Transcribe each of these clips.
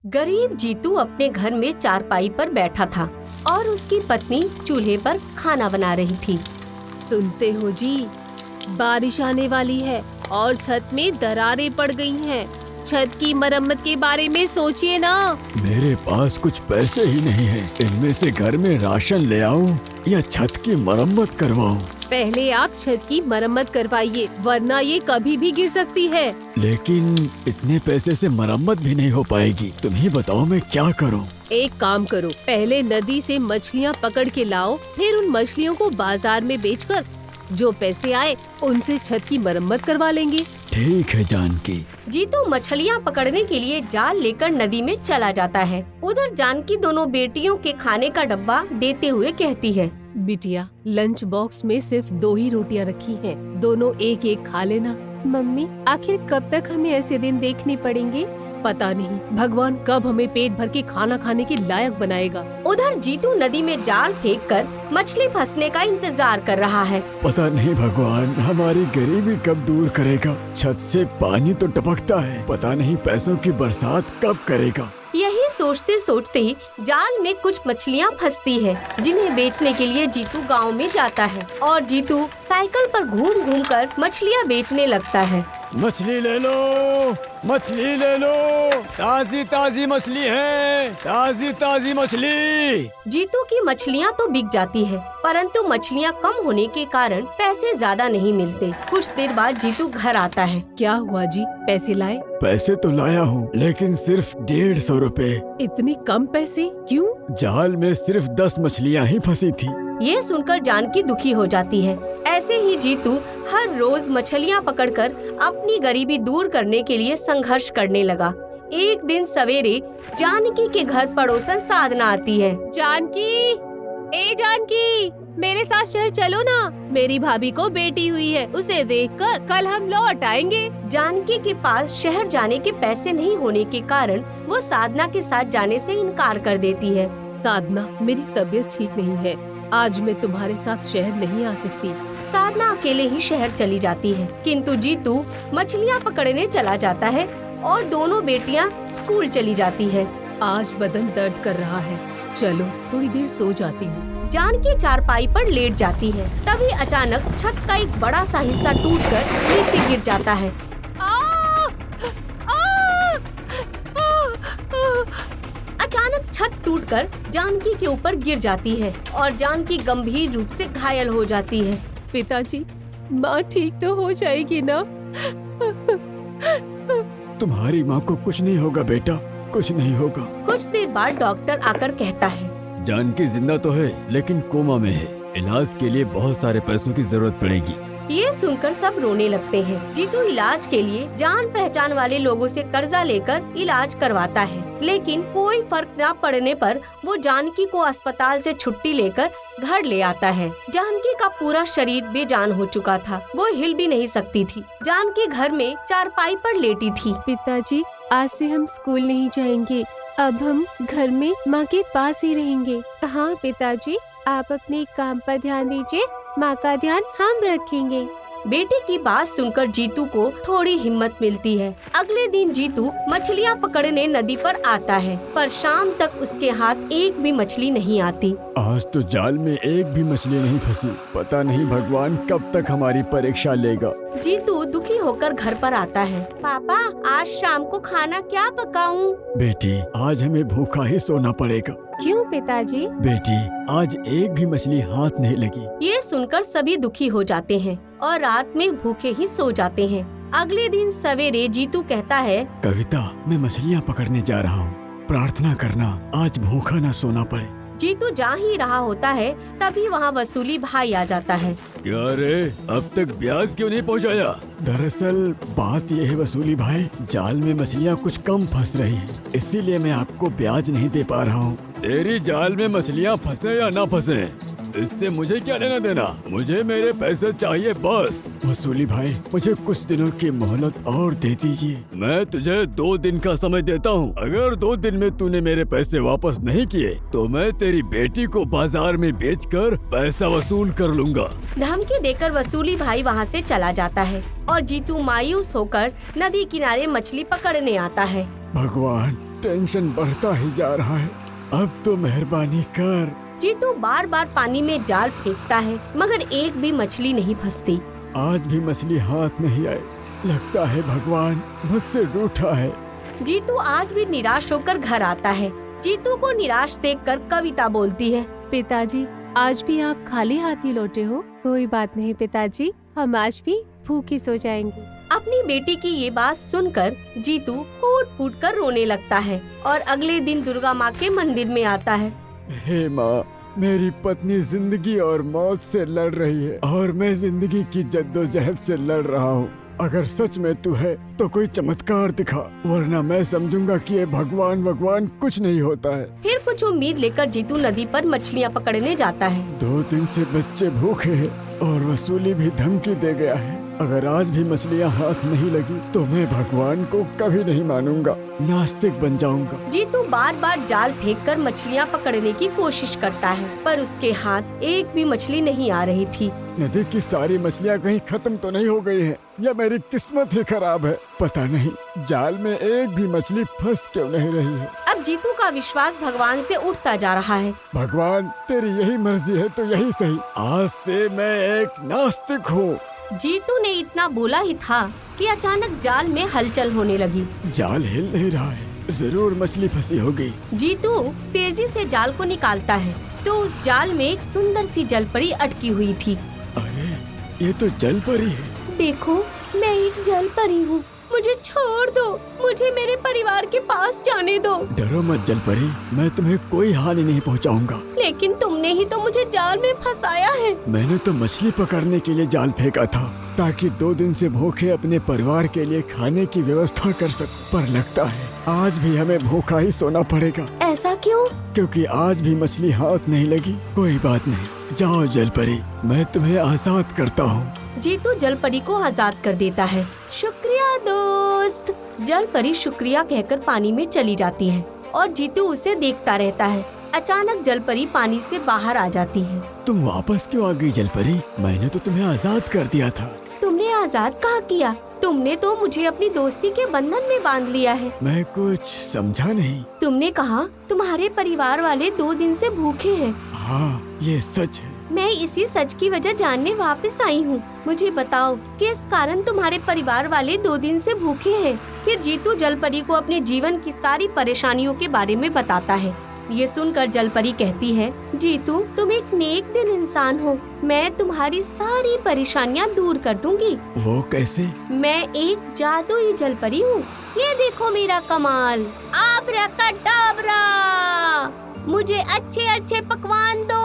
गरीब जीतू अपने घर में चारपाई पर बैठा था और उसकी पत्नी चूल्हे पर खाना बना रही थी। सुनते हो जी, बारिश आने वाली है और छत में दरारें पड़ गई हैं। छत की मरम्मत के बारे में सोचिए ना। मेरे पास कुछ पैसे ही नहीं हैं। इनमें से घर में राशन ले आऊं या छत की मरम्मत करवाऊं? पहले आप छत की मरम्मत करवाइए, वरना ये कभी भी गिर सकती है। लेकिन इतने पैसे से मरम्मत भी नहीं हो पाएगी। तुम ही बताओ मैं क्या करूं? एक काम करो, पहले नदी से मछलियाँ पकड़ के लाओ, फिर उन मछलियों को बाजार में बेचकर जो पैसे आए उनसे छत की मरम्मत करवा लेंगे। ठीक है जानकी। जीतू मछलियाँ पकड़ने के लिए जाल लेकर नदी में चला जाता है। उधर जानकी दोनों बेटियों के खाने का डब्बा देते हुए कहती है, बिटिया, लंच बॉक्स में सिर्फ 2 ही रोटियां रखी हैं, दोनों एक एक खा लेना। मम्मी, आखिर कब तक हमें ऐसे दिन देखने पड़ेंगे? पता नहीं, भगवान कब हमें पेट भर के खाना खाने के लायक बनाएगा। उधर जीतू नदी में जाल फेंककर मछली फंसने का इंतजार कर रहा है। पता नहीं भगवान हमारी गरीबी कब दूर करेगा। छत से पानी तो टपकता है, पता नहीं पैसों की बरसात कब करेगा। यही सोचते सोचते जाल में कुछ मछलियाँ फंसती है, जिन्हें बेचने के लिए जीतू गांव में जाता है और जीतू साइकिल पर घूम घूम कर मछलियाँ बेचने लगता है। मछली ले लो, मछली ले लो, ताजी ताजी मछली है, ताजी ताजी मछली। जीतू की मछलियाँ तो बिक जाती है, परंतु मछलियाँ कम होने के कारण पैसे ज्यादा नहीं मिलते। कुछ देर बाद जीतू घर आता है। क्या हुआ जी, पैसे लाए? पैसे तो लाया हूँ, लेकिन सिर्फ 150 रुपए। इतनी कम पैसे क्यों? जाल में सिर्फ 10 मछलियाँ ही फंसी थी। ये सुनकर जानकी दुखी हो जाती है। ऐसे ही जीतू हर रोज मछलियाँ पकड़कर अपनी गरीबी दूर करने के लिए संघर्ष करने लगा। एक दिन सवेरे जानकी के घर पड़ोसन साधना आती है। जानकी, ए जानकी, मेरे साथ शहर चलो ना, मेरी भाभी को बेटी हुई है, उसे देखकर कल हम लौट आएंगे। जानकी के पास शहर जाने के पैसे नहीं होने के कारण वो साधना के साथ जाने से इनकार कर देती है। साधना, मेरी तबीयत ठीक नहीं है, आज मैं तुम्हारे साथ शहर नहीं आ सकती। साधना अकेले ही शहर चली जाती है, किंतु जीतू मछलियाँ पकड़ने चला जाता है और दोनों बेटियाँ स्कूल चली जाती है। आज बदन दर्द कर रहा है, चलो थोड़ी देर सो जाती हूँ। जानकी चारपाई पर लेट जाती है। तभी अचानक छत का एक बड़ा सा हिस्सा टूटकर नीचे गिर जाता है। अचानक छत टूटकर जानकी के ऊपर गिर जाती है और जानकी गंभीर रूप से घायल हो जाती है। पिताजी, माँ ठीक तो हो जाएगी ना? तुम्हारी माँ को कुछ नहीं होगा बेटा, कुछ नहीं होगा। कुछ देर बाद डॉक्टर आकर कहता है, जानकी जिंदा तो है, लेकिन कोमा में है। इलाज के लिए बहुत सारे पैसों की जरूरत पड़ेगी। ये सुनकर सब रोने लगते हैं। जीतू इलाज के लिए जान पहचान वाले लोगों से कर्जा लेकर इलाज करवाता है, लेकिन कोई फर्क न पड़ने पर वो जानकी को अस्पताल से छुट्टी लेकर घर ले आता है। जानकी का पूरा शरीर बेजान हो चुका था, वो हिल भी नहीं सकती थी। जानकी घर में चारपाई पर लेटी थी। पिताजी, आज से हम स्कूल नहीं जाएंगे, अब हम घर में माँ के पास ही रहेंगे। हाँ पिताजी, आप अपने काम पर ध्यान दीजिए, माँ का ध्यान हम रखेंगे। बेटे की बात सुनकर जीतू को थोड़ी हिम्मत मिलती है। अगले दिन जीतू मछलियाँ पकड़ने नदी पर आता है, पर शाम तक उसके हाथ एक भी मछली नहीं आती। आज तो जाल में एक भी मछली नहीं फंसी। पता नहीं भगवान कब तक हमारी परीक्षा लेगा। जीतू दुखी होकर घर पर आता है। पापा, आज शाम को खाना क्या पकाऊं? बेटी, आज हमें भूखा ही सोना पड़ेगा। क्यों पिताजी? बेटी, आज एक भी मछली हाथ नहीं लगी। ये सुनकर सभी दुखी हो जाते हैं और रात में भूखे ही सो जाते हैं। अगले दिन सवेरे जीतू कहता है, कविता, मैं मछलियाँ पकड़ने जा रहा हूँ, प्रार्थना करना आज भूखा न सोना पड़े। जीतू जा ही रहा होता है, तभी वहाँ वसूली भाई आ जाता है। क्या रे, अब तक ब्याज क्यों नहीं पहुँचाया? दरअसल बात यह है वसूली भाई, जाल में मछलियाँ कुछ कम फंस रही हैं, इसीलिए मैं आपको ब्याज नहीं दे पा रहा हूँ। तेरी जाल में मछलियाँ फंसे या ना फंसे, इससे मुझे क्या लेना देना, मुझे मेरे पैसे चाहिए बस। वसूली भाई, मुझे कुछ दिनों की मोहलत और दे दीजिए। मैं तुझे 2 दिन का समय देता हूँ। अगर 2 दिन में तूने मेरे पैसे वापस नहीं किए तो मैं तेरी बेटी को बाजार में बेचकर पैसा वसूल कर लूँगा। धमकी देकर वसूली भाई वहाँ से चला जाता है और जीतू मायूस होकर नदी किनारे मछली पकड़ने आता है। भगवान, टेंशन बढ़ता ही जा रहा है। अब तो मेहरबानी कर। जीतू बार बार पानी में जाल फेंकता है मगर एक भी मछली नहीं फंसती। आज भी मछली हाथ नहीं आई। लगता है भगवान मुझसे रूठा है। जीतू आज भी निराश होकर घर आता है। जीतू को निराश देखकर कविता बोलती है, पिताजी आज भी आप खाली हाथ ही लौटे हो। कोई बात नहीं पिताजी, हम आज भी भूखे सो जाएंगे। अपनी बेटी की ये बात सुनकर जीतू फूट फूट कर रोने लगता है और अगले दिन दुर्गा माँ के मंदिर में आता है। हे माँ, मेरी पत्नी जिंदगी और मौत से लड़ रही है और मैं जिंदगी की जद्दोजहद से लड़ रहा हूँ। अगर सच में तू है तो कोई चमत्कार दिखा, वरना मैं समझूंगा कि ये भगवान कुछ नहीं होता है। फिर कुछ उम्मीद लेकर जीतू नदी पर मछलियाँ पकड़ने जाता है। 2 दिन से बच्चे भूखे हैं और वसूली भी धमकी दे गया है। अगर आज भी मछलियाँ हाथ नहीं लगी तो मैं भगवान को कभी नहीं मानूंगा, नास्तिक बन जाऊंगा। जीतू बार बार जाल फेंककर मछलियाँ पकड़ने की कोशिश करता है पर उसके हाथ एक भी मछली नहीं आ रही थी। नदी की सारी मछलियाँ कहीं खत्म तो नहीं हो गई हैं या मेरी किस्मत ही खराब है। पता नहीं जाल में एक भी मछली फंस क्यों नहीं रही है। अब जीतू का विश्वास भगवान से उठता जा रहा है। भगवान तेरी यही मर्जी है तो यही सही। आज से मैं एक नास्तिक हूँ। जीतू ने इतना बोला ही था कि अचानक जाल में हलचल होने लगी। जाल हिल नहीं रहा है, जरूर मछली फंसी होगी। जीतू तेजी से जाल को निकालता है तो उस जाल में एक सुंदर सी जलपरी अटकी हुई थी। अरे ये तो जलपरी है। देखो मैं एक जलपरी हूँ, मुझे छोड़ दो, मुझे मेरे परिवार के पास जाने दो। डरो मत जलपरी, मैं तुम्हें कोई हानि नहीं पहुँचाऊंगा। लेकिन तुमने ही तो मुझे जाल में फंसाया है। मैंने तो मछली पकड़ने के लिए जाल फेंका था ताकि 2 दिन से भूखे अपने परिवार के लिए खाने की व्यवस्था कर सकूं। पर लगता है आज भी हमें भूखा ही सोना पड़ेगा। ऐसा क्यों? क्योंकि आज भी मछली हाथ नहीं लगी। कोई बात नहीं, जाओ जलपरी, मैं तुम्हें आजाद करता हूँ। जीतू जलपरी को आजाद कर देता है। शुक्रिया दोस्त। जलपरी शुक्रिया कहकर पानी में चली जाती है और जीतू उसे देखता रहता है। अचानक जलपरी पानी से बाहर आ जाती है। तुम वापस क्यों आ गई जलपरी? मैंने तो तुम्हें आजाद कर दिया था। तुमने आजाद कहाँ किया? तुमने तो मुझे अपनी दोस्ती के बंधन में बांध लिया है। मैं कुछ समझा नहीं। तुमने कहा तुम्हारे परिवार वाले 2 दिन से भूखे हैं। हाँ ये सच है। मैं इसी सच की वजह जानने वापस आई हूँ। मुझे बताओ किस कारण तुम्हारे परिवार वाले 2 दिन से भूखे हैं। फिर जीतू जलपरी को अपने जीवन की सारी परेशानियों के बारे में बताता है। ये सुनकर जलपरी कहती है, जीतू तुम एक नेक दिल इंसान हो, मैं तुम्हारी सारी परेशानियाँ दूर कर दूंगी। वो कैसे? मैं एक जादुई जलपरी हूँ। ये देखो मेरा कमाल, आब्राकाडाब्रा। मुझे अच्छे अच्छे पकवान दो।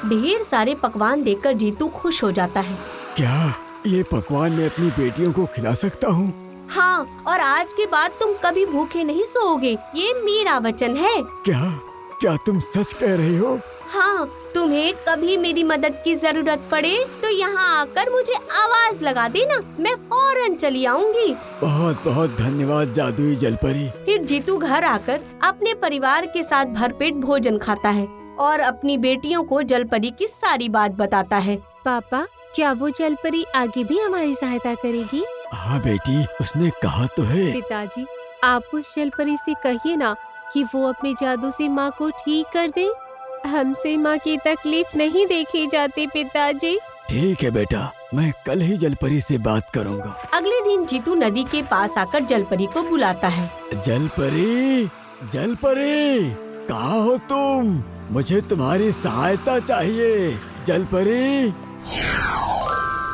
ढेर सारे पकवान देखकर जीतू खुश हो जाता है। क्या ये पकवान मैं अपनी बेटियों को खिला सकता हूँ? हाँ, और आज के बाद तुम कभी भूखे नहीं सोओगे, ये मेरा वचन है। क्या तुम सच कह रही हो? हाँ, तुम्हें कभी मेरी मदद की जरूरत पड़े तो यहाँ आकर मुझे आवाज लगा देना, मैं फौरन चली आऊंगी। बहुत बहुत धन्यवाद जादुई जलपरी। फिर जीतू घर आकर अपने परिवार के साथ भरपेट भोजन खाता है और अपनी बेटियों को जलपरी की सारी बात बताता है। पापा क्या वो जलपरी आगे भी हमारी सहायता करेगी? हाँ बेटी, उसने कहा तो है। पिताजी आप उस जलपरी से कहिए ना कि वो अपने जादू से माँ को ठीक कर दे। हमसे माँ की तकलीफ नहीं देखी जाती पिताजी। ठीक है बेटा, मैं कल ही जलपरी से बात करूँगा। अगले दिन जीतू नदी के पास आकर जलपरी को बुलाता है। जलपरी, जलपरी, कहाँ हो तुम? मुझे तुम्हारी सहायता चाहिए। जलपरी।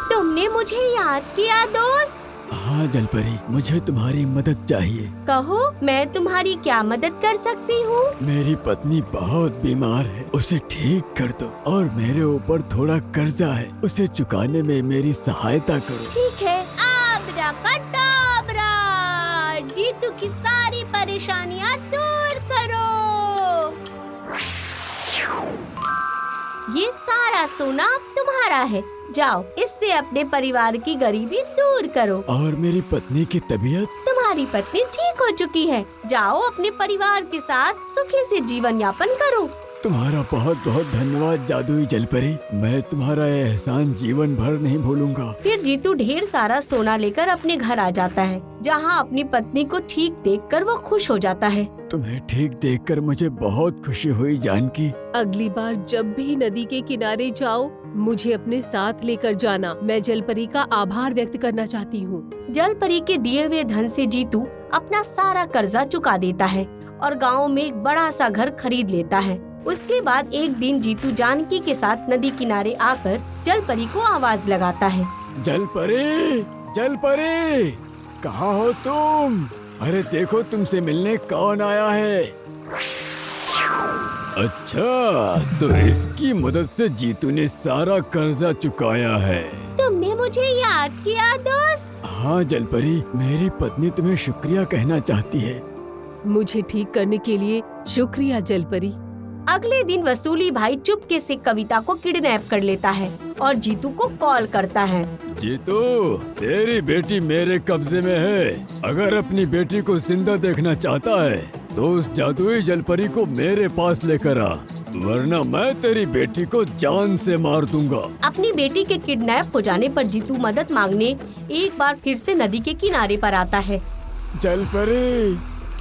तुमने मुझे याद किया दोस्त? हाँ जलपरी, मुझे तुम्हारी मदद चाहिए। कहो, मैं तुम्हारी क्या मदद कर सकती हूँ? मेरी पत्नी बहुत बीमार है, उसे ठीक कर दो और मेरे ऊपर थोड़ा कर्जा है, उसे चुकाने में मेरी सहायता करो। ठीक है, आब्राकाडाब्रा, जीतू की सारी परेशानियाँ दूर करो। ये सारा सोना अब तुम्हारा है, जाओ इससे अपने परिवार की गरीबी दूर करो। और मेरी पत्नी की तबीयत? तुम्हारी पत्नी ठीक हो चुकी है, जाओ अपने परिवार के साथ सुखी से जीवन यापन करो। तुम्हारा बहुत बहुत धन्यवाद जादुई जलपरी। मैं तुम्हारा ये एहसान जीवन भर नहीं भूलूंगा। फिर जीतू ढेर सारा सोना लेकर अपने घर आ जाता है, जहाँ अपनी पत्नी को ठीक देखकर वो खुश हो जाता है। तुम्हें ठीक देखकर मुझे बहुत खुशी हुई जानकी। अगली बार जब भी नदी के किनारे जाओ मुझे अपने साथ लेकर जाना। मैं जलपरी का आभार व्यक्त करना चाहती हूँ। जलपरी के दिए हुए धन से जीतू अपना सारा कर्जा चुका देता है और गाँव में एक बड़ा सा घर खरीद लेता है। उसके बाद एक दिन जीतू जानकी के साथ नदी किनारे आकर जलपरी को आवाज लगाता है। जलपरी, जलपरी, कहाँ हो तुम? अरे देखो तुमसे मिलने कौन आया है। अच्छा, तो इसकी मदद से जीतू ने सारा कर्जा चुकाया है। तुमने मुझे याद किया दोस्त? हाँ जलपरी, मेरी पत्नी तुम्हें शुक्रिया कहना चाहती है। मुझे ठीक करने के लिए शुक्रिया जलपरी। अगले दिन वसूली भाई चुपके से कविता को किडनैप कर लेता है और जीतू को कॉल करता है। जीतू, तेरी बेटी मेरे कब्जे में है। अगर अपनी बेटी को जिंदा देखना चाहता है तो उस जादुई जलपरी को मेरे पास लेकर आ, वरना मैं तेरी बेटी को जान से मार दूंगा। अपनी बेटी के किडनैप हो जाने पर जीतू मदद मांगने एक बार फिर से नदी के किनारे पर आता है। जलपरी,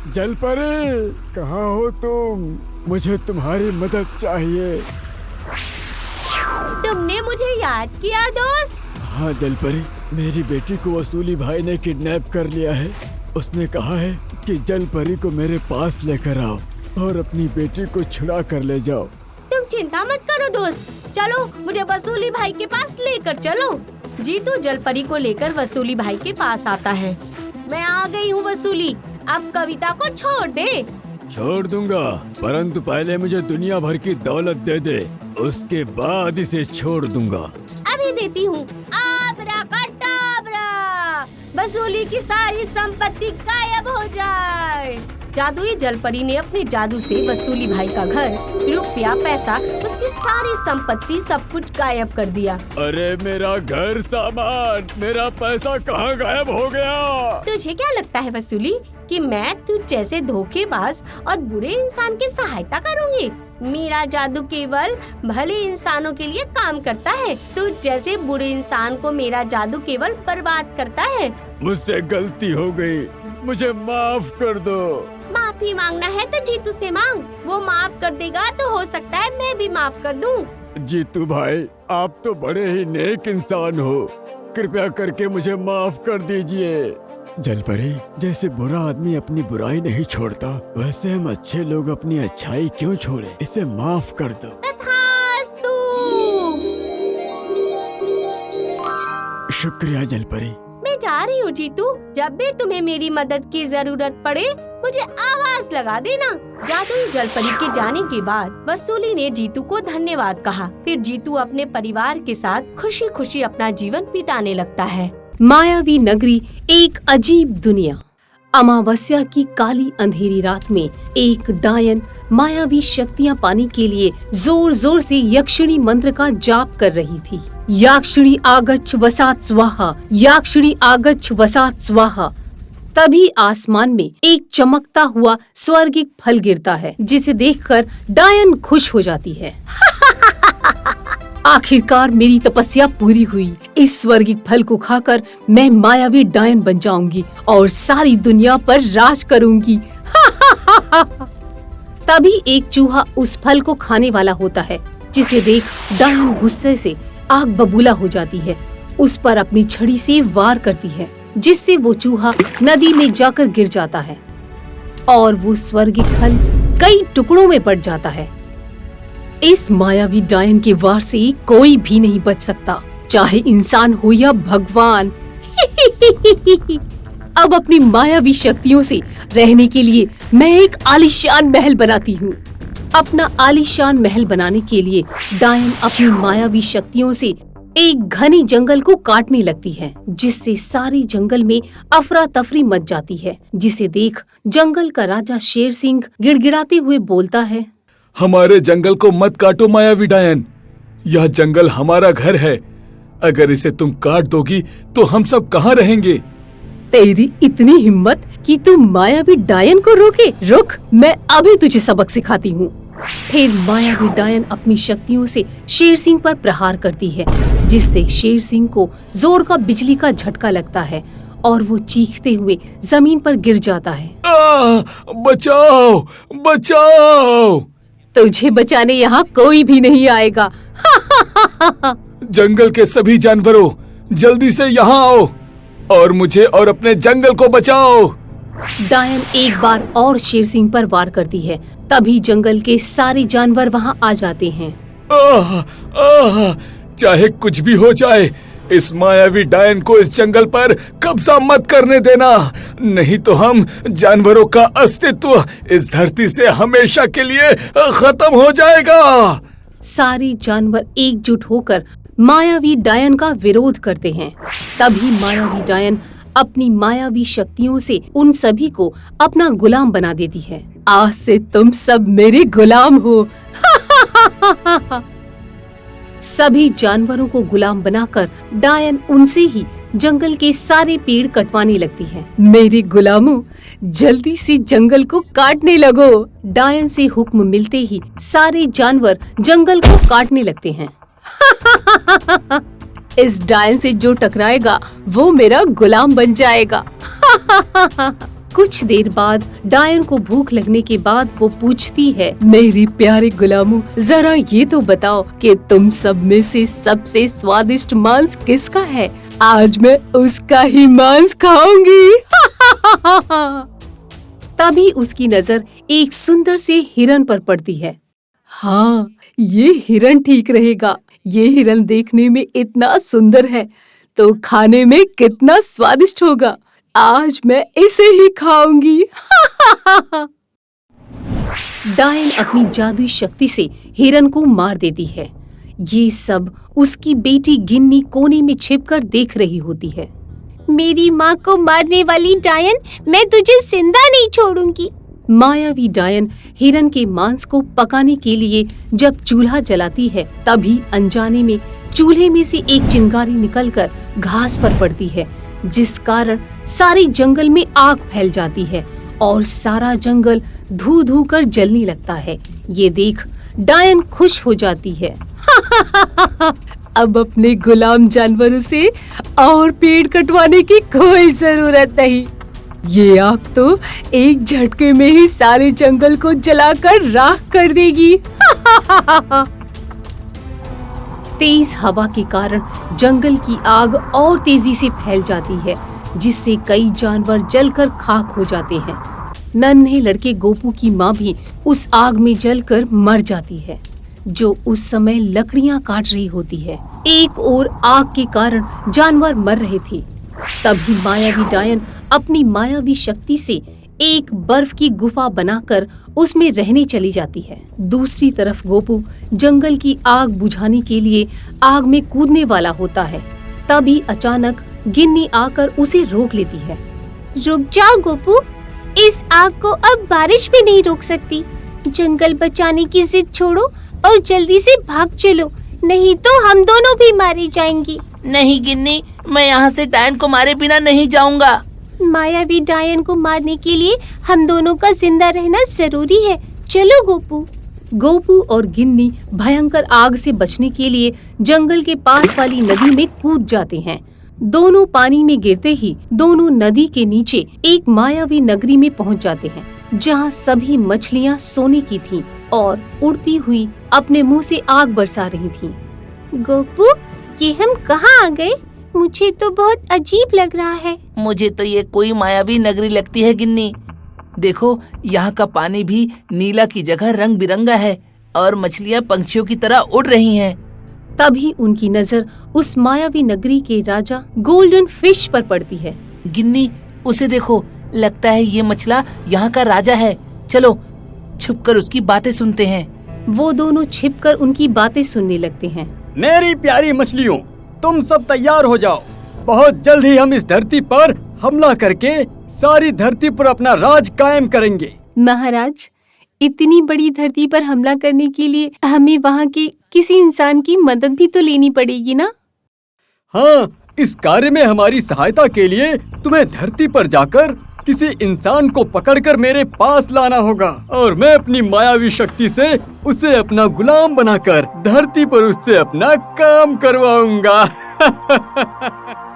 जलपरी, कहाँ हो तुम? मुझे तुम्हारी मदद चाहिए। तुमने मुझे याद किया दोस्त? हाँ जलपरी, मेरी बेटी को वसूली भाई ने किडनैप कर लिया है। उसने कहा है कि जलपरी को मेरे पास लेकर आओ और अपनी बेटी को छुड़ा कर ले जाओ। तुम चिंता मत करो दोस्त, चलो मुझे वसूली भाई के पास लेकर चलो। जीतू जलपरी को लेकर वसूली भाई के पास आता है। मैं आ गई हूँ वसूली, अब कविता को छोड़ दे। छोड़ दूंगा, परंतु पहले मुझे दुनिया भर की दौलत दे दे, उसके बाद इसे छोड़ दूंगा। अभी देती हूँ। आबराकाडाबरा, वसूली की सारी संपत्ति गायब हो जाए। जादुई जलपरी ने अपने जादू से वसूली भाई का घर, रुपया, पैसा, उसकी सारी संपत्ति सब कुछ गायब कर दिया। अरे मेरा घर, सामान, मेरा पैसा कहाँ गायब हो गया? तुझे क्या लगता है वसूली कि मैं तुझ जैसे धोखेबाज और बुरे इंसान की सहायता करूंगी? मेरा जादू केवल भले इंसानों के लिए काम करता है। तुझ जैसे बुरे इंसान को मेरा जादू केवल बर्बाद करता है। मुझसे गलती हो गई, मुझे माफ कर दो। माफी मांगना है तो जीतू से मांग, वो माफ कर देगा तो हो सकता है मैं भी माफ कर दूं। जीतू भाई, आप तो बड़े ही नेक इंसान हो, कृपया करके मुझे माफ कर दीजिए। जलपरी, जैसे बुरा आदमी अपनी बुराई नहीं छोड़ता, वैसे हम अच्छे लोग अपनी अच्छाई क्यों छोड़े? इसे माफ कर दो। तथास्तु। शुक्रिया जलपरी। मैं जा रही हूँ जीतू, जब भी तुम्हें मेरी मदद की जरूरत पड़े मुझे आवाज लगा देना। जादुई जलपरी के जाने के बाद वसूली ने जीतू को धन्यवाद कहा। फिर जीतू अपने परिवार के साथ खुशी खुशी अपना जीवन बिताने लगता है। मायावी नगरी, एक अजीब दुनिया। अमावस्या की काली अंधेरी रात में एक डायन मायावी शक्तियाँ पाने के लिए जोर जोर से यक्षिणी मंत्र का जाप कर रही थी। याक्षिणी आगच्छ वसात स्वाहा, याक्षिणी आगच्छ वसात स्वाहा। तभी आसमान में एक चमकता हुआ स्वर्गिक फल गिरता है, जिसे देखकर डायन खुश हो जाती है। आखिरकार मेरी तपस्या पूरी हुई। इस स्वर्गिक फल को खाकर मैं मायावी डायन बन जाऊंगी और सारी दुनिया पर राज करूंगी। तभी एक चूहा उस फल को खाने वाला होता है, जिसे देख डायन गुस्से से आग बबूला हो जाती है। उस पर अपनी छड़ी से वार करती है, जिससे वो चूहा नदी में जाकर गिर जाता है और वो स्वर्गिक फल कई टुकड़ों में बट जाता है। इस मायावी डायन के वार से कोई भी नहीं बच सकता, चाहे इंसान हो या भगवान। अब अपनी मायावी शक्तियों से रहने के लिए मैं एक आलीशान महल बनाती हूँ। अपना आलीशान महल बनाने के लिए डायन अपनी मायावी शक्तियों से एक घनी जंगल को काटने लगती है, जिससे सारी जंगल में अफरा तफरी मच जाती है। जिसे देख जंगल का राजा शेर सिंह गिड़गिड़ाते हुए बोलता है, हमारे जंगल को मत काटो मायावी डायन, यह जंगल हमारा घर है। अगर इसे तुम काट दोगी तो हम सब कहाँ रहेंगे? तेरी इतनी हिम्मत कि तुम मायावी डायन को रोके? रुक, मैं अभी तुझे सबक सिखाती हूँ। फिर मायावी डायन अपनी शक्तियों से शेर सिंह पर प्रहार करती है, जिससे शेर सिंह को जोर का बिजली का झटका लगता है और वो चीखते हुए जमीन पर गिर जाता है। बचाओ बचाओ! तुझे बचाने यहाँ कोई भी नहीं आएगा। जंगल के सभी जानवरों, जल्दी से यहाँ आओ और मुझे और अपने जंगल को बचाओ। डायन एक बार और शेर सिंह पर वार करती है। तभी जंगल के सारे जानवर वहाँ आ जाते हैं। चाहे कुछ भी हो जाए, इस मायावी डायन को इस जंगल पर कब्जा मत करने देना, नहीं तो हम जानवरों का अस्तित्व इस धरती से हमेशा के लिए खत्म हो जाएगा। सारे जानवर एकजुट होकर मायावी डायन का विरोध करते हैं। तभी मायावी डायन अपनी मायावी शक्तियों से उन सभी को अपना गुलाम बना देती है। आज से तुम सब मेरे गुलाम हो। सभी जानवरों को गुलाम बनाकर डायन उनसे ही जंगल के सारे पेड़ कटवाने लगती है। मेरे गुलामों, जल्दी से जंगल को काटने लगो। डायन से हुक्म मिलते ही सारे जानवर जंगल को काटने लगते हैं। इस डायन से जो टकराएगा वो मेरा गुलाम बन जाएगा। कुछ देर बाद डायन को भूख लगने के बाद वो पूछती है, मेरे प्यारे गुलामों, जरा ये तो बताओ कि तुम सब में से सबसे स्वादिष्ट मांस किसका है? आज मैं उसका ही मांस खाऊंगी। तभी उसकी नजर एक सुंदर से हिरन पर पड़ती है। हाँ, ये हिरन ठीक रहेगा। ये हिरन देखने में इतना सुंदर है तो खाने में कितना स्वादिष्ट होगा। आज मैं इसे ही खाऊंगी। डायन अपनी जादुई शक्ति से हिरन को मार देती है। ये सब उसकी बेटी गिन्नी कोने में छिपकर देख रही होती है। मेरी माँ को मारने वाली डायन, मैं तुझे जिंदा नहीं छोड़ूंगी। मायावी डायन हिरन के मांस को पकाने के लिए जब चूल्हा जलाती है, तभी अनजाने में चूल्हे में से एक चिंगारी निकलकर घास पर पड़ती है, जिस कारण सारे जंगल में आग फैल जाती है और सारा जंगल धू धू कर जलने लगता है। ये देख डायन खुश हो जाती है। अब अपने गुलाम जानवरों से और पेड़ कटवाने की कोई जरूरत नहीं। ये आग तो एक झटके में ही सारे जंगल को जलाकर राख कर देगी। तेज हवा के कारण जंगल की आग और तेजी से फैल जाती है, जिससे कई जानवर जलकर खाक हो जाते हैं। नन्हे लड़के गोपू की माँ भी उस आग में जलकर मर जाती है, जो उस समय लकड़ियाँ काट रही होती है। एक ओर आग के कारण जानवर मर रहे थे। तभी मायावी डायन अपनी मायावी शक्ति से एक बर्फ की गुफा बनाकर उसमें रहने चली जाती है। दूसरी तरफ गोपू जंगल की आग बुझाने के लिए आग में कूदने वाला होता है। तभी अचानक गिन्नी आकर उसे रोक लेती है। रुक जाओ गोपू, इस आग को अब बारिश भी नहीं रोक सकती। जंगल बचाने की जिद छोड़ो और जल्दी से भाग चलो, नहीं तो हम दोनों भी मारे जाएंगे। नहीं गिन्नी, मैं यहाँ से डायन को मारे बिना नहीं जाऊँगा। मायावी डायन को मारने के लिए हम दोनों का जिंदा रहना जरूरी है। चलो गोपू। गोपू और गिन्नी भयंकर आग से बचने के लिए जंगल के पास वाली नदी में कूद जाते हैं। दोनों पानी में गिरते ही दोनों नदी के नीचे एक मायावी नगरी में पहुंच जाते हैं, जहां सभी मछलियां सोने की थीं और उड़ती हुई अपने मुंह से आग बरसा रही थीं। गोपू, ये हम कहाँ आ गए? मुझे तो बहुत अजीब लग रहा है। मुझे तो ये कोई मायावी नगरी लगती है गिन्नी। देखो, यहाँ का पानी भी नीला की जगह रंग बिरंगा है और मछलियाँ पंछियों की तरह उड़ रही हैं। तभी उनकी नजर उस मायावी नगरी के राजा गोल्डन फिश पर पड़ती है। गिन्नी, उसे देखो, लगता है ये मछला यहाँ का राजा है। चलो छुपकर उसकी बातें सुनते हैं। वो दोनों छिपकर उनकी बातें सुनने लगते हैं। मेरी प्यारी मछलियों, तुम सब तैयार हो जाओ। बहुत जल्द ही हम इस धरती पर हमला करके सारी धरती पर अपना राज कायम करेंगे। महाराज, इतनी बड़ी धरती पर हमला करने के लिए हमें वहाँ के किसी इंसान की मदद भी तो लेनी पड़ेगी ना? हाँ, इस कार्य में हमारी सहायता के लिए तुम्हें धरती पर जाकर किसी इंसान को पकड़कर मेरे पास लाना होगा और मैं अपनी मायावी शक्ति से उसे अपना गुलाम बनाकर धरती पर उससे अपना काम करवाऊंगा।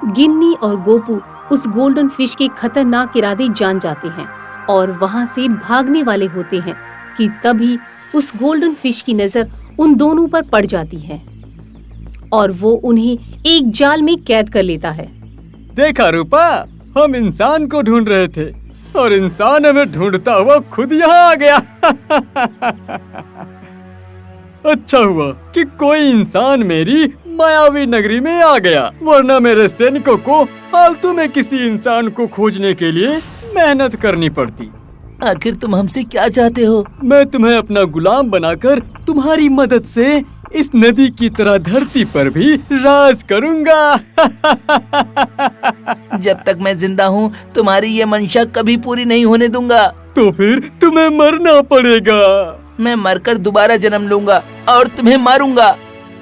गिन्नी और गोपू उस गोल्डन फिश के खतरनाक इरादे जान जाते हैं और वहाँ से भागने वाले होते हैं कि तभी उस गोल्डन फिश की नजर उन दोनों पर पड़ जाती है और वो उन्हें एक जाल में कैद कर लेता है। देखा रूपा, हम इंसान को ढूंढ रहे थे और इंसान हमें ढूंढता हुआ खुद यहाँ आ गया। अच्छा हुआ कि कोई इंसान मेरी मायावी नगरी में आ गया, वरना मेरे सैनिकों को फालतू में किसी इंसान को खोजने के लिए मेहनत करनी पड़ती। आखिर तुम हमसे क्या चाहते हो? मैं तुम्हें अपना गुलाम बनाकर तुम्हारी मदद से इस नदी की तरह धरती पर भी राज करूंगा। जब तक मैं जिंदा हूँ तुम्हारी ये मंशा कभी पूरी नहीं होने दूंगा। तो फिर तुम्हें मरना पड़ेगा। मैं मरकर दोबारा जन्म लूंगा और तुम्हें मारूंगा।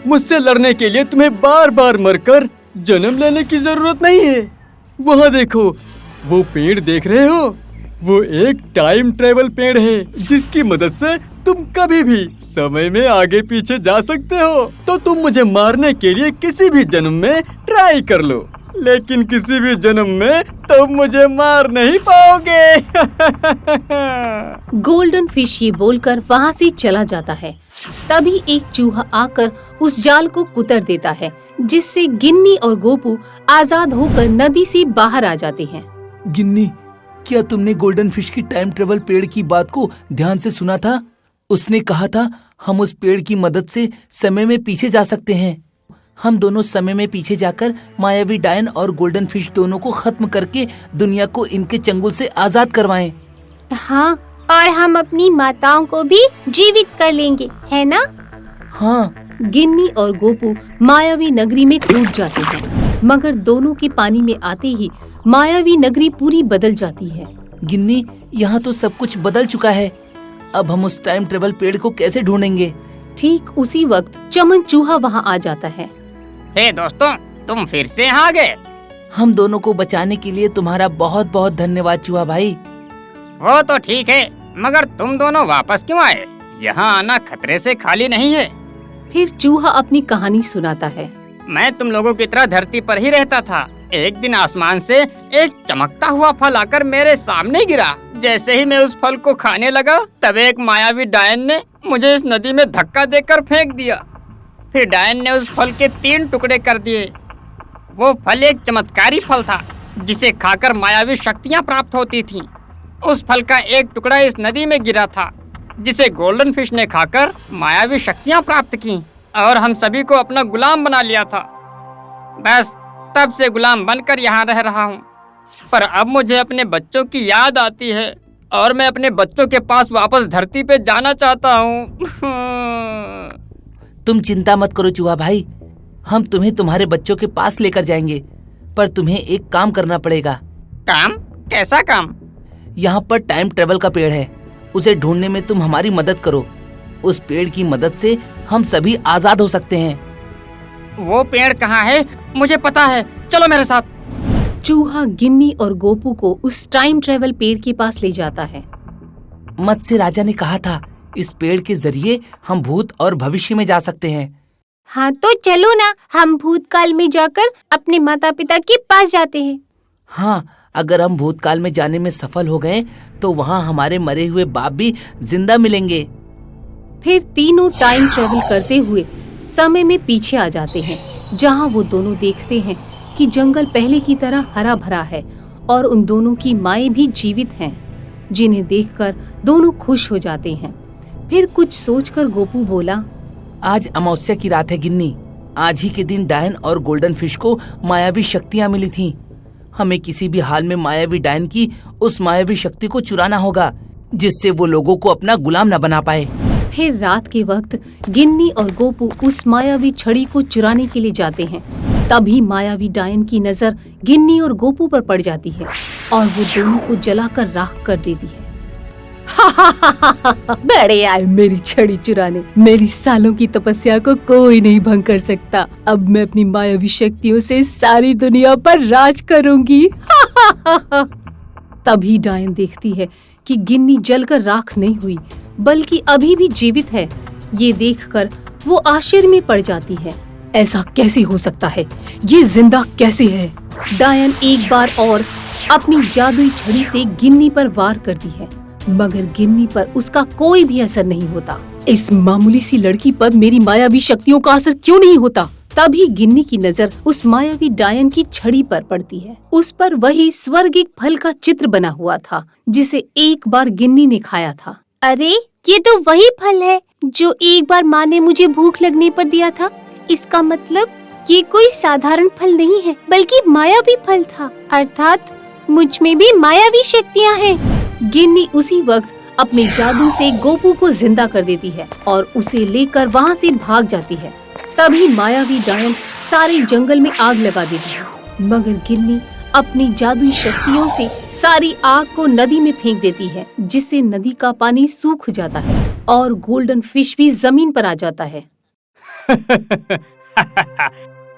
मुझसे लड़ने के लिए तुम्हें बार बार मरकर जन्म लेने की जरूरत नहीं है। वहाँ देखो, वो पेड़ देख रहे हो? वो एक टाइम ट्रेवल पेड़ है जिसकी मदद से तुम कभी भी समय में आगे पीछे जा सकते हो। तो तुम मुझे मारने के लिए किसी भी जन्म में ट्राई कर लो, लेकिन किसी भी जन्म में तुम मुझे मार नहीं पाओगे। गोल्डन फिश ये बोलकर वहाँ से चला जाता है। तभी एक चूहा आकर उस जाल को कुतर देता है, जिससे गिन्नी और गोपू आजाद होकर नदी से बाहर आ जाते हैं। गिन्नी, क्या तुमने गोल्डन फिश की टाइम ट्रेवल पेड़ की बात को ध्यान से सुना था? उसने कहा था हम उस पेड़ की मदद से समय में पीछे जा सकते हैं। हम दोनों समय में पीछे जाकर मायावी डायन और गोल्डन फिश दोनों को खत्म करके दुनिया को इनके चंगुल से आजाद करवाएं। हाँ, और हम अपनी माताओं को भी जीवित कर लेंगे, है ना? हाँ। गिन्नी और गोपू मायावी नगरी में कूद जाते हैं, मगर दोनों के पानी में आते ही मायावी नगरी पूरी बदल जाती है। गिन्नी, यहाँ तो सब कुछ बदल चुका है। अब हम उस टाइम ट्रेवल पेड़ को कैसे ढूंढेंगे? ठीक उसी वक्त चमन चूहा वहाँ आ जाता है। हे दोस्तों, तुम फिर से यहाँ आ गए। हम दोनों को बचाने के लिए तुम्हारा बहुत बहुत धन्यवाद चूहा भाई। वो तो ठीक है, मगर तुम दोनों वापस क्यों आए? यहाँ आना खतरे से खाली नहीं है। फिर चूहा अपनी कहानी सुनाता है। मैं तुम लोगों की तरह धरती पर ही रहता था। एक दिन आसमान से एक चमकता हुआ फल आकर मेरे सामने गिरा। जैसे ही मैं उस फल को खाने लगा, तब एक मायावी डायन ने मुझे इस नदी में धक्का देकर फेंक दिया। फिर डायन ने उस फल के 3 टुकड़े कर दिए। वो फल एक चमत्कारी फल था, जिसे खाकर मायावी शक्तियाँ प्राप्त होती थीं। उस फल का एक टुकड़ा इस नदी में गिरा था, जिसे गोल्डन फिश ने खाकर मायावी शक्तियाँ प्राप्त की और हम सभी को अपना गुलाम बना लिया था। बस तब से गुलाम बनकर यहाँ रह रहा हूँ। पर अब मुझे अपने बच्चों की याद आती है और मैं अपने बच्चों के पास वापस धरती पे जाना चाहता हूँ। तुम चिंता मत करो चूहा भाई, हम तुम्हें तुम्हारे बच्चों के पास लेकर जाएंगे। पर तुम्हें एक काम करना पड़ेगा। काम? कैसा काम? यहाँ पर टाइम ट्रेवल का पेड़ है, उसे ढूंढने में तुम हमारी मदद करो। उस पेड़ की मदद से हम सभी आजाद हो सकते हैं। वो पेड़ कहाँ है? मुझे पता है, चलो मेरे साथ। चूहा गिन्नी और गोपू को उस टाइम ट्रेवल पेड़ के पास ले जाता है। मत्स्य राजा ने कहा था इस पेड़ के जरिए हम भूत और भविष्य में जा सकते हैं। हाँ तो चलो ना, हम भूतकाल में जाकर अपने माता पिता के पास जाते हैं। हाँ, अगर हम भूतकाल में जाने में सफल हो गए तो वहाँ हमारे मरे हुए बाप भी जिंदा मिलेंगे। फिर तीनों टाइम ट्रेवल करते हुए समय में पीछे आ जाते हैं, जहाँ वो दोनों देखते हैं कि जंगल पहले की तरह हरा भरा है और उन दोनों की माएँ भी जीवित हैं, जिन्हें देखकर दोनों खुश हो जाते हैं। फिर कुछ सोचकर गोपू बोला, आज अमावस्या की रात है गिन्नी। आज ही के दिन डायन और गोल्डन फिश को मायावी शक्तियाँ मिली थीं। हमें किसी भी हाल में मायावी डायन की उस मायावी शक्ति को चुराना होगा, जिससे वो लोगों को अपना गुलाम न बना पाए। फिर रात के वक्त गिन्नी और गोपू उस मायावी छड़ी को चुराने के लिए जाते हैं। तभी मायावी डायन की नजर गिन्नी और गोपू पर पड़ जाती है और वो दोनों को जलाकर राख कर देती है। बड़े आए मेरी छड़ी चुराने, मेरी सालों की तपस्या को कोई नहीं भंग कर सकता। अब मैं अपनी मायावी शक्तियों से सारी दुनिया पर राज करूंगी। तभी डायन देखती है कि गिन्नी जलकर राख नहीं हुई बल्कि अभी भी जीवित है। ये देखकर वो आश्चर्य में पड़ जाती है। ऐसा कैसे हो सकता है? ये जिंदा कैसे है? डायन एक बार और अपनी जादुई छड़ी से गिन्नी पर वार करती है, मगर गिन्नी पर उसका कोई भी असर नहीं होता। इस मामूली सी लड़की पर मेरी मायावी शक्तियों का असर क्यों नहीं होता? तभी गिन्नी की नजर उस मायावी डायन की छड़ी पर पड़ती है। उस पर वही स्वर्गिक फल का चित्र बना हुआ था जिसे एक बार गिन्नी ने खाया था। अरे ये तो वही फल है जो एक बार माँ ने मुझे भूख लगने पर दिया था। इसका मतलब ये कोई साधारण फल नहीं है बल्कि मायावी फल था, अर्थात मुझ में भी मायावी शक्तियाँ हैं। गिन्नी उसी वक्त अपने जादू से गोपू को जिंदा कर देती है और उसे लेकर वहाँ से भाग जाती है। तभी मायावी डायन सारे जंगल में आग लगा देती है, मगर गिन्नी अपनी जादुई शक्तियों से सारी आग को नदी में फेंक देती है, जिससे नदी का पानी सूख जाता है और गोल्डन फिश भी जमीन पर आ जाता है।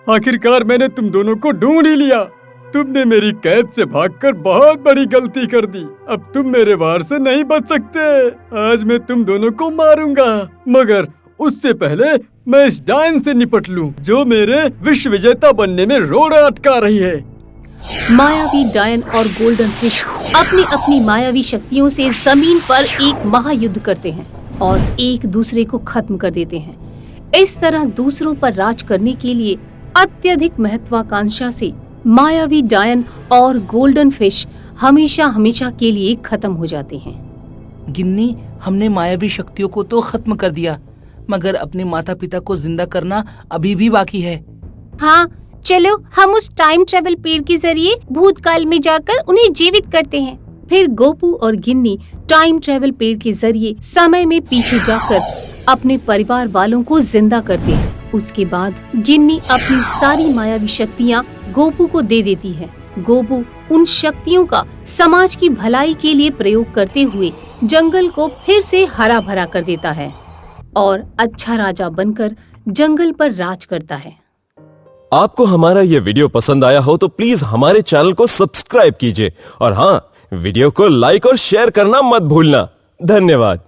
आखिरकार मैंने तुम दोनों को ढूंढ ही लिया। तुमने मेरी कैद से भागकर बहुत बड़ी गलती कर दी। अब तुम मेरे वार से नहीं बच सकते। आज मैं तुम दोनों को मारूंगा, मगर उससे पहले मैं इस डायन से निपट लूं जो मेरे विश्व विजेता बनने में रोड़ा अटका रही है। मायावी डायन और गोल्डन फिश अपनी अपनी मायावी शक्तियों से जमीन पर एक महायुद्ध करते हैं और एक दूसरे को खत्म कर देते हैं। इस तरह दूसरों पर राज करने के लिए अत्यधिक महत्वाकांक्षा से मायावी डायन और गोल्डन फिश हमेशा हमेशा के लिए खत्म हो जाते हैं। गिन्नी, हमने मायावी शक्तियों को तो खत्म कर दिया, मगर अपने माता पिता को जिंदा करना अभी भी बाकी है। हाँ, चलो हम उस टाइम ट्रेवल पेड़ के जरिए भूतकाल में जाकर उन्हें जीवित करते हैं। फिर गोपू और गिन्नी टाइम ट्रेवल पेड़ के जरिए समय में पीछे जाकर अपने परिवार वालों को जिंदा करते हैं। उसके बाद गिन्नी अपनी सारी मायावी शक्तियाँ गोपू को दे देती है। गोपू उन शक्तियों का समाज की भलाई के लिए प्रयोग करते हुए जंगल को फिर से हरा भरा कर देता है और अच्छा राजा बनकर जंगल पर राज करता है। आपको हमारा ये वीडियो पसंद आया हो तो प्लीज हमारे चैनल को सब्सक्राइब कीजिए और हाँ, वीडियो को लाइक और शेयर करना मत भूलना। धन्यवाद।